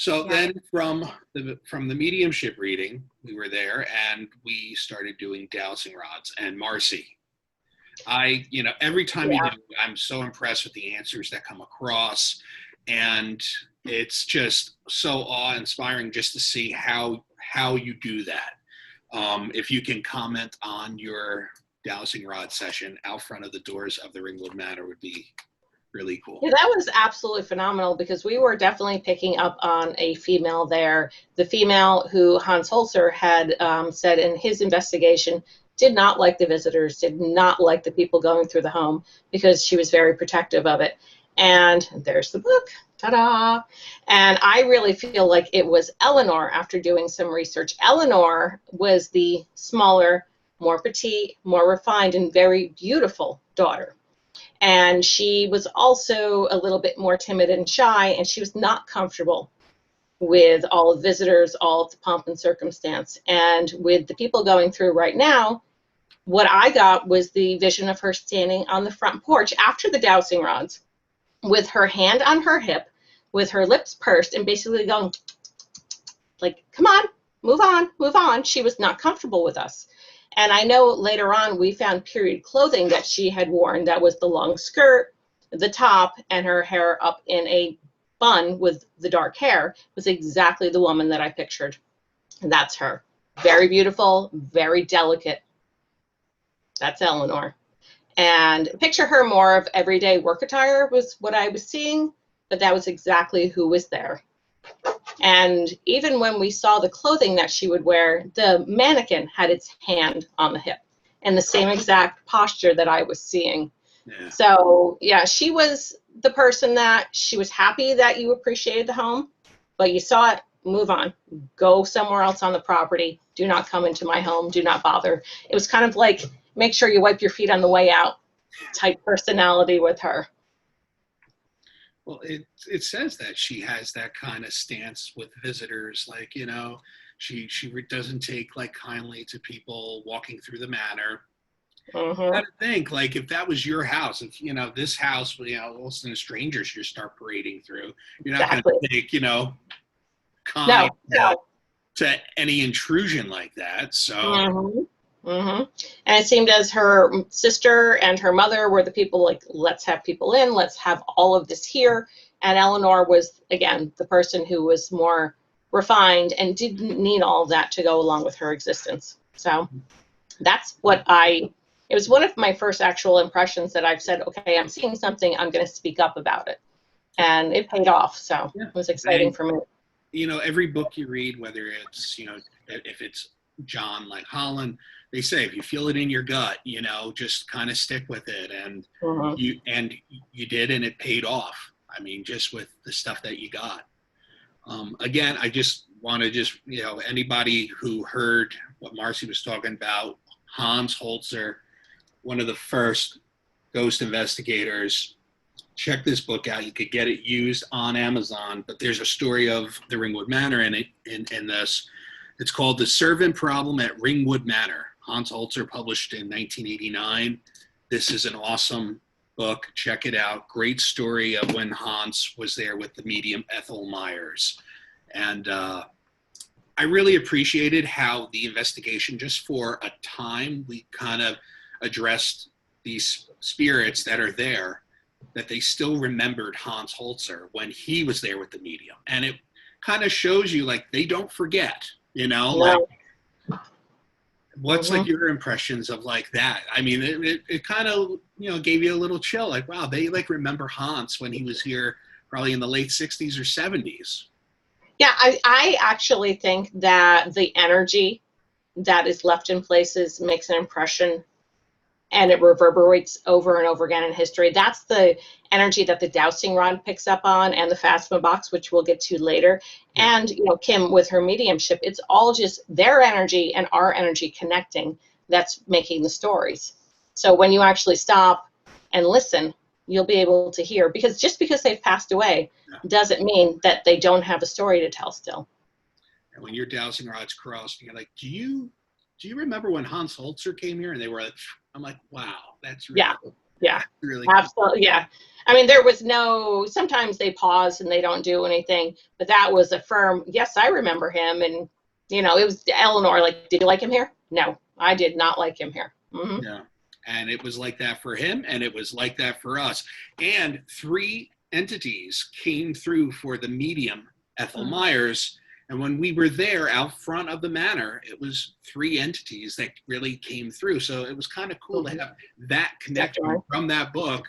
So Yeah. then from the mediumship reading, we were there and we started doing dowsing rods. And Marcy, every time you Yeah. do, I'm so impressed with the answers that come across. And it's just so awe-inspiring just to see how you do that. If you can comment on your dowsing rod session out front of the doors of the Ringwood Manor would be really cool. Yeah, that was absolutely phenomenal because we were definitely picking up on a female there. The female who Hans Holzer had said in his investigation did not like the visitors, did not like the people going through the home because she was very protective of it. And there's the book. Ta-da! And I really feel like it was Eleanor after doing some research. Eleanor was the smaller, more petite, more refined, and very beautiful daughter. And she was also a little bit more timid and shy, and she was not comfortable with all of the visitors, all of the pomp and circumstance. And with the people going through right now, what I got was the vision of her standing on the front porch after the dowsing rods with her hand on her hip, with her lips pursed, and basically going, like, come on, move on, move on. She was not comfortable with us. And I know later on we found period clothing that she had worn that was the long skirt, the top, and her hair up in a bun with the dark hair was exactly the woman that I pictured. And that's her. Very beautiful, very delicate. That's Eleanor. And picture her more of everyday work attire was what I was seeing, but that was exactly who was there. And even when we saw the clothing that she would wear, the mannequin had its hand on the hip in the same exact posture that I was seeing. Yeah. So, yeah, she was the person that she was happy that you appreciated the home, but you saw it, move on, go somewhere else on the property. Do not come into my home. Do not bother. It was kind of like, make sure you wipe your feet on the way out type personality with her. Well, it says that she has that kind of stance with visitors, like, she doesn't take like kindly to people walking through the manor. Mm-hmm. I gotta think, like, if that was your house, if this house, all of a sudden strangers you start parading through, you're not Exactly. going to take kind to any intrusion like that. So. Mm-hmm. Mm-hmm. And it seemed as her sister and her mother were the people like, let's have people in, let's have all of this here. And Eleanor was, again, the person who was more refined and didn't need all of that to go along with her existence. So that's it was one of my first actual impressions that I've said, okay, I'm seeing something, I'm going to speak up about it. And it paid off. So it was exciting for me. Every book you read, whether it's, if it's John like Holland, they say if you feel it in your gut, just kind of stick with it, and you did, and it paid off. I mean, just with the stuff that you got. Again, I just want to anybody who heard what Marcy was talking about, Hans Holzer, one of the first ghost investigators. Check this book out. You could get it used on Amazon, but there's a story of the Ringwood Manor in this. It's called The Servant Problem at Ringwood Manor. Hans Holzer published in 1989. This is an awesome book. Check it out. Great story of when Hans was there with the medium Ethel Myers. And I really appreciated how the investigation, just for a time, we kind of addressed these spirits that are there, that they still remembered Hans Holzer when he was there with the medium. And it kind of shows you, like, they don't forget. Like, what's like your impressions of like that? I mean, it kind of, gave you a little chill, like, wow, they like remember Hans when he was here probably in the late 60s or 70s. Yeah, I actually think that the energy that is left in places makes an impression, and it reverberates over and over again in history. That's the energy that the dowsing rod picks up on, and the Phasma box, which we'll get to later. Yeah. And, Kim, with her mediumship, it's all just their energy and our energy connecting that's making the stories. So when you actually stop and listen, you'll be able to hear, because just because they've passed away doesn't mean that they don't have a story to tell still. And when your dowsing rod's crossed, you're like, do you remember when Hans Holzer came here? And they were like, I'm like, wow, that's really cool. Yeah, Really absolutely. Yeah. I mean, there was no, sometimes they pause and they don't do anything, but that was a firm, yes, I remember him. And, you know, it was Eleanor, like, did you like him here? No, I did not like him here. Mm-hmm. Yeah. And it was like that for him, and it was like that for us. And three entities came through for the medium, Ethel Myers. And when we were there out front of the manor, it was three entities that really came through. So it was kind of cool to have that connection from that book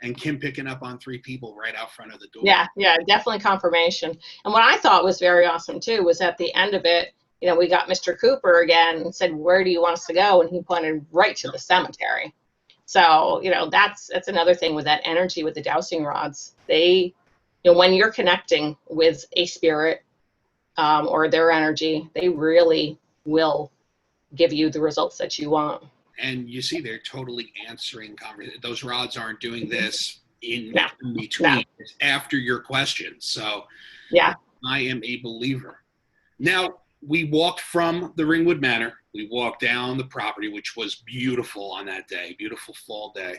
and Kim picking up on three people right out front of the door. Yeah, yeah, definitely confirmation. And what I thought was very awesome too was at the end of it, you know, we got Mr. Cooper again and said, "Where do you want us to go?" And he pointed right to the cemetery. So, you know, that's another thing with that energy with the dowsing rods. They, you know, when you're connecting with a spirit or their energy, they really will give you the results that you want. And you see, they're totally answering conversation. Those rods aren't doing this in between. No. It's after your questions. So yeah, I am a believer. Now, we walked from the Ringwood Manor. We walked down the property, which was beautiful on that day, beautiful fall day.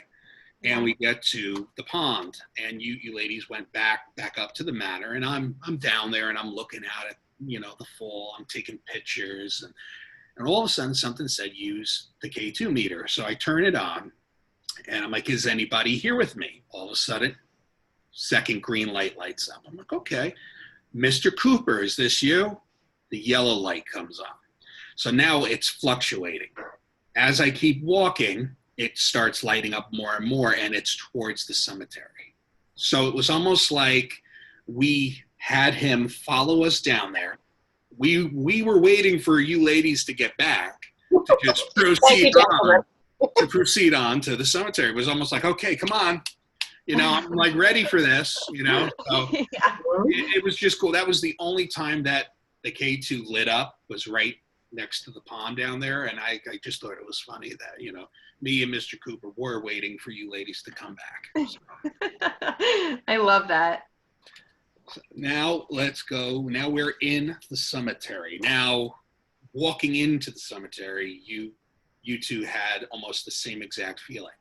And we get to the pond, and you ladies went back up to the manor, and I'm down there and I'm looking out at, you know, the fall. I'm taking pictures, and all of a sudden something said use the K2 meter. So I turn it on, and I'm like, is anybody here with me? All of a sudden, second green light lights up. I'm like, okay, Mr. Cooper, is this you? The yellow light comes on. So now it's fluctuating. As I keep walking, it starts lighting up more and more, and it's towards the cemetery. So it was almost like we had him follow us down there. We were waiting for you ladies to get back to just proceed on to the cemetery. It was almost like, okay, come on. You know, I'm like ready for this, you know. So it was just cool. That was the only time that the K2 lit up, was right next to the pond down there. And I just thought it was funny that, you know, me and Mr. Cooper were waiting for you ladies to come back. So. I love that. So now let's go. Now we're in the cemetery. Now, walking into the cemetery, you two had almost the same exact feeling.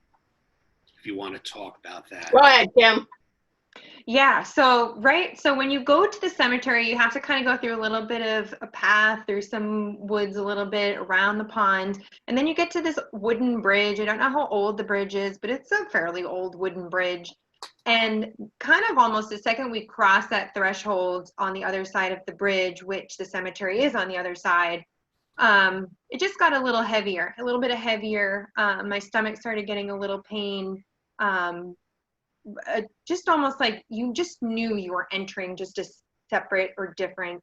If you want to talk about that. Go ahead, Kim. Yeah, so when you go to the cemetery, you have to kind of go through a little bit of a path through some woods, a little bit around the pond, and then you get to this wooden bridge. I don't know how old the bridge is, but it's a fairly old wooden bridge. And kind of almost the second we cross that threshold on the other side of the bridge, which the cemetery is on the other side, it just got a little heavier, a little bit heavier. My stomach started getting a little pain. Just almost like you just knew you were entering just a separate or different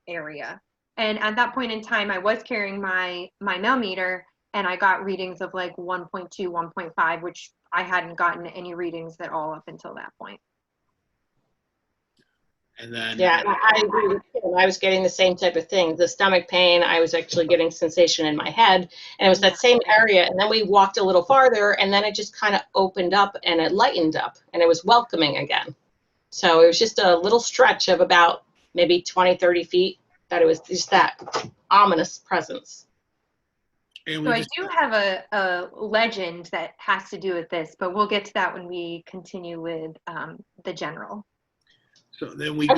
area. And at that point in time, I was carrying my mel meter, and I got readings of like 1.2, 1.5, which I hadn't gotten any readings at all up until that point. And then I agree with Kim. I was getting the same type of thing. The stomach pain, I was actually getting sensation in my head, and it was that same area. And then we walked a little farther, and then it just kind of opened up and it lightened up, and it was welcoming again. So it was just a little stretch of about maybe 20, 30 feet that it was just that ominous presence. So I do have a legend that has to do with this, but we'll get to that when we continue with the general. So then we go.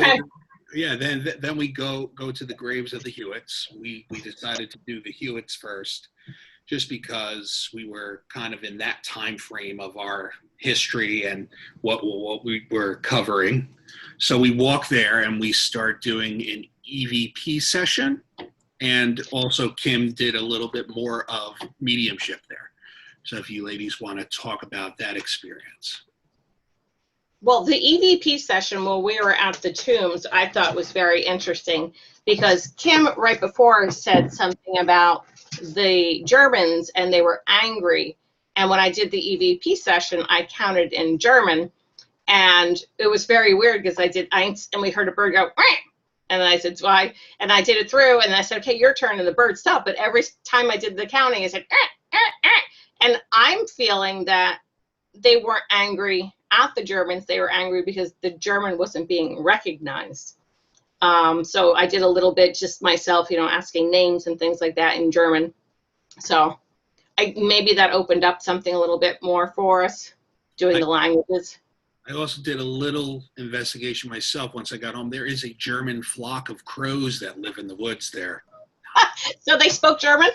Yeah, then we go to the graves of the Hewitts. We decided to do the Hewitts first, just because we were kind of in that time frame of our history and what we were covering. So we walk there and we start doing an EVP session, and also Kim did a little bit more of mediumship there. So if you ladies want to talk about that experience. Well, the EVP session while we were at the tombs, I thought was very interesting, because Kim right before said something about the Germans and they were angry. And when I did the EVP session, I counted in German, and it was very weird because I did eins, and we heard a bird go, "Quack!" And then I said, why? And I did it through, and I said, okay, your turn, and the bird stopped. But every time I did the counting, I said, and I'm feeling that they weren't angry at the Germans. They were angry because the German wasn't being recognized. So I did a little bit just myself, asking names and things like that in German. So maybe that opened up something a little bit more for us. doing the languages. I also did a little investigation myself once I got home. There is a German flock of crows that live in the woods there. So they spoke German?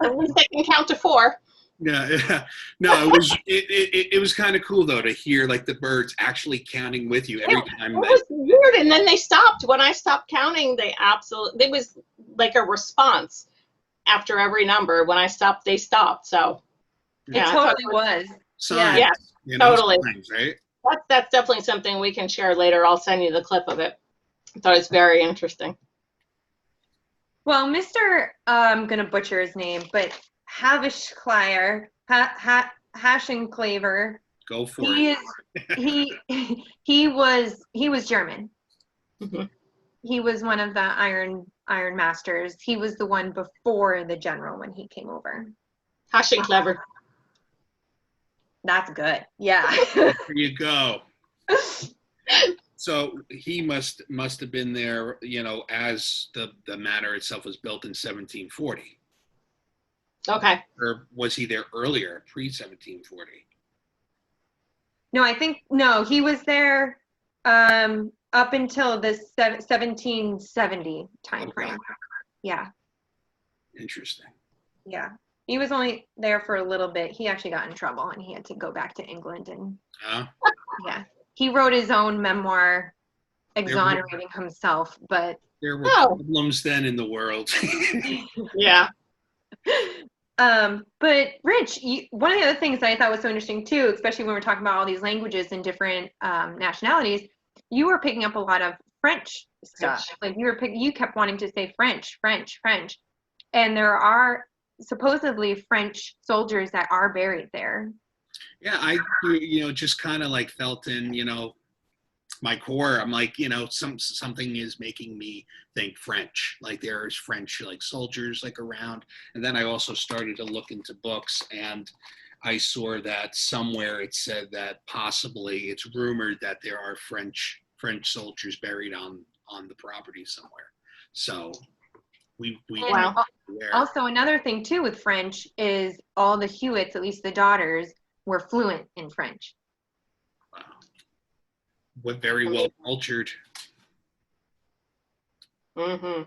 At least they can count to 4. Yeah. No, it was kind of cool though to hear like the birds actually counting with you every time. It was weird, and then they stopped. When I stopped counting, it was like a response after every number. When I stopped, they stopped. So it totally was. Signs, yeah, you know, totally. signs, right? That's definitely something we can share later. I'll send you the clip of it. I thought it's very interesting. Well, Mr. I'm gonna butcher his name, but Havishkleier, Haschenclaver. Go for it. He was German. Mm-hmm. He was one of the Iron Masters. He was the one before the general when he came over. Haschenclaver. That's good. Yeah. There you go. So he must have been there, you know, as the manor itself was built in 1740. Okay. Or was he there earlier, pre-1740? No, he was there up until the 1770 time frame. Yeah. Interesting. Yeah. He was only there for a little bit. He actually got in trouble and he had to go back to England and yeah. He wrote his own memoir exonerating himself, but there were problems then in the world. Yeah. But Rich, one of the other things that I thought was so interesting too, especially when we're talking about all these languages and different nationalities, you were picking up a lot of French stuff. Like you kept wanting to say French, and there are supposedly French soldiers that are buried there. Yeah, I just kind of like felt in my core. I'm like, something is making me think French. Like there's French like soldiers like around, and then I also started to look into books, and I saw that somewhere it said that possibly it's rumored that there are French soldiers buried on the property somewhere. So we wow. Also another thing too with French is all the Hewitts, at least the daughters, were fluent in French. Wow. What very well cultured. Mm-hmm.